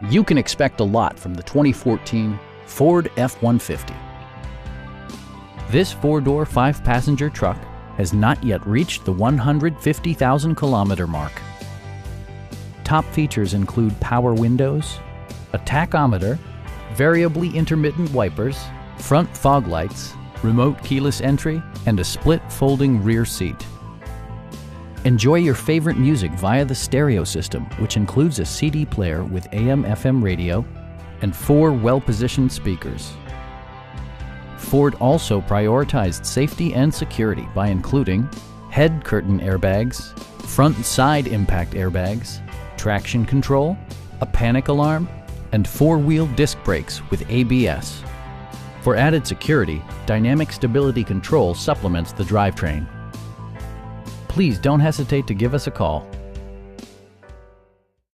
You can expect a lot from the 2014 Ford F-150. This four-door, five-passenger truck has not yet reached the 150,000 kilometer mark. Top features include power windows, a tachometer, variably intermittent wipers, front fog lights, remote keyless entry, and a split folding rear seat. Enjoy your favorite music via the stereo system, which includes a CD player with AM/FM radio and 4 well-positioned speakers. Ford also prioritized safety and security by including head curtain airbags, front and side impact airbags, traction control, a panic alarm, and 4-wheel disc brakes with ABS. For added security, dynamic stability control supplements the drivetrain. Please don't hesitate to give us a call.